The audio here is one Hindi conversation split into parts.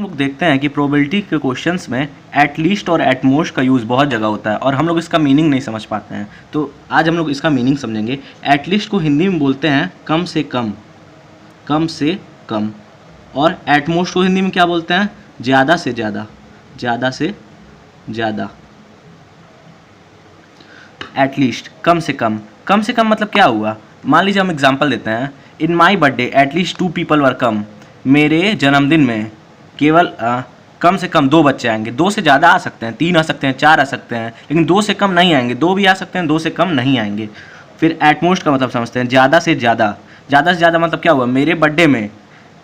लोग देखते हैं कि प्रोबेबिलिटी के क्वेश्चंस में एटलीस्ट और एटमोस्ट का यूज़ बहुत जगह होता है और हम लोग इसका मीनिंग नहीं समझ पाते हैं। तो आज हम लोग इसका मीनिंग समझेंगे। एटलीस्ट को हिंदी में बोलते हैं कम से कम, कम से कम। और एटमोस्ट को हिंदी में क्या बोलते हैं? ज़्यादा से ज़्यादा, ज़्यादा से ज़्यादा। एटलीस्ट कम से कम, कम से कम मतलब क्या हुआ? मान लीजिए हम एग्जांपल देते हैं, in my birthday at least 2 people were come. मेरे जन्मदिन में केवल कम से कम 2 बच्चे आएंगे। 2 से ज़्यादा आ सकते हैं, 3 आ सकते हैं, 4 आ सकते हैं, लेकिन 2 से कम नहीं आएंगे। 2 भी आ सकते हैं, 2 से कम नहीं आएंगे। फिर एटमोस्ट का मतलब समझते हैं, ज़्यादा से ज़्यादा। ज़्यादा से ज़्यादा मतलब क्या हुआ? मेरे बर्थडे में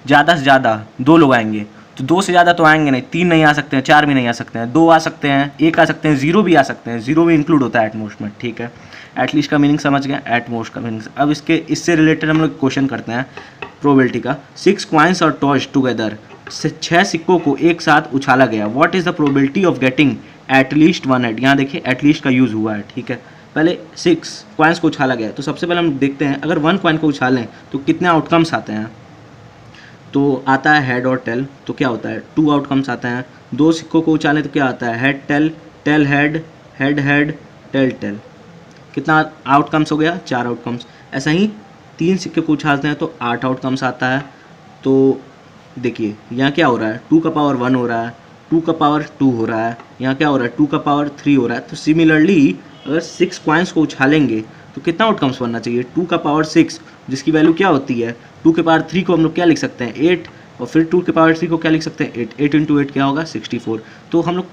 ज़्यादा से ज़्यादा 2 लोग आएंगे, तो 2 से ज़्यादा तो आएंगे नहीं, 3 नहीं आ सकते हैं, 4 भी नहीं आ सकते हैं, 2 आ सकते हैं, 1 आ सकते हैं, 0 भी आ सकते हैं। 0 भी इंक्लूड होता है एटमोस्ट में, ठीक है। एटलीस्ट का मीनिंग समझ गए, एटमोस्ट का मीनिंग। अब इससे रिलेटेड हम लोग क्वेश्चन करते हैं प्रोबेबिलिटी का। 6 कॉइन्स और टॉस टुगेदर, 6 सिक्कों को एक साथ उछाला गया। What is the probability of getting at least 1 head? यहाँ देखिए एटलीस्ट का यूज़ हुआ है, ठीक है। पहले 6 कॉइन्स को उछाला गया, तो सबसे पहले हम देखते हैं अगर 1 कॉइन को उछालें तो कितने आउटकम्स आते हैं। तो आता है हेड और टेल, तो क्या होता है? 2 आउटकम्स आते हैं। 2 सिक्कों को उछालें तो क्या आता है? Head tail, tail head, head head, tail tail. कितना आउटकम्स हो गया? 4 आउटकम्स। ऐसा ही 3 सिक्के को उछालते हैं तो 8 आउटकम्स आता है। तो देखिए यहाँ क्या हो रहा है? 2 का पावर 1 हो रहा है, 2 का पावर 2 हो रहा है, यहाँ क्या हो रहा है? 2 का पावर 3 हो रहा है। तो सिमिलरली अगर 6 कॉइन्स को उछालेंगे तो कितना आउटकम्स बनना चाहिए? 2 का पावर 6, जिसकी वैल्यू क्या होती है? 2 के पावर 3 को हम लोग क्या लिख सकते हैं? 8, और फिर 2 के पावर 3 को क्या लिख सकते हैं? 8। 8 इंटू 8 क्या होगा? 64। तो हम लोग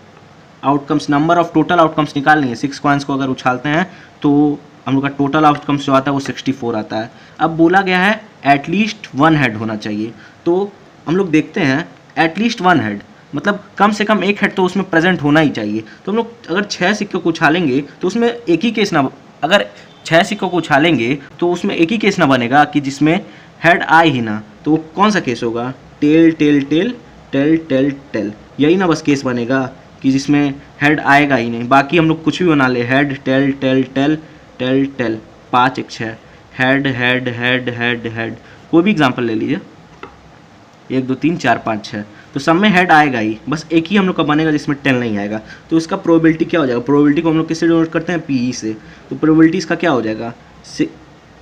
outcomes, number of total outcomes निकाल लेंगे। 6 कॉइन्स को अगर उछालते हैं तो हम लोग का टोटल आउटकम्स जो आता है वो 64 आता है। अब बोला गया है एटलीस्ट 1 हेड होना चाहिए, तो हम लोग देखते हैं एटलीस्ट 1 हेड मतलब कम से कम 1 हेड तो उसमें प्रेजेंट होना ही चाहिए। तो हम लोग अगर 6 सिक्कों को उछालेंगे तो उसमें एक ही केस ना, अगर 6 सिक्कों को उछालेंगे तो उसमें एक ही केस ना बनेगा कि जिसमें हेड आए ही ना। तो वो कौन सा केस होगा? Tail tail tail, tail tail tail, यही ना बस केस बनेगा कि जिसमें हेड आएगा ही नहीं। बाकी हम लोग कुछ भी बना ले, head tail tail tail, tail tail, 5 1 6, head head head head head. कोई भी एग्जांपल ले लीजिए, 1 2 3 4 5 6, तो सब में हेड आएगा ही, बस एक ही हम लोग का बनेगा जिसमें टेल नहीं आएगा। तो इसका प्रोबेबिलिटी क्या हो जाएगा? प्रोबेबिलिटी को हम लोग किससे डिनोट करते हैं? पी से। तो प्रोबेबिलिटी इसका क्या हो जाएगा?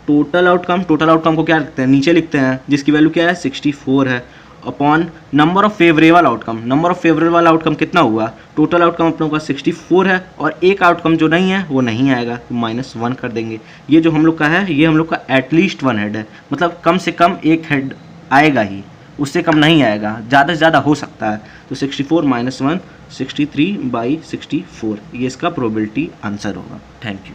टोटल आउटकम, टोटल आउटकम को क्या लिखते हैं? नीचे लिखते हैं, जिसकी वैल्यू क्या है? 64 है, upon number of favourable outcome. Number of favourable outcome कितना हुआ? टोटल आउटकम अपने का 64 है, और एक आउटकम जो नहीं है वो नहीं आएगा, तो -1 कर देंगे। ये जो हम लोग का है, ये हम लोग का एटलीस्ट 1 हेड है, मतलब कम से कम 1 हेड आएगा ही, उससे कम नहीं आएगा, ज़्यादा से ज़्यादा हो सकता है। तो 64 - 1 63/64, ये इसका प्रोबेबिलिटी आंसर होगा। Thank you.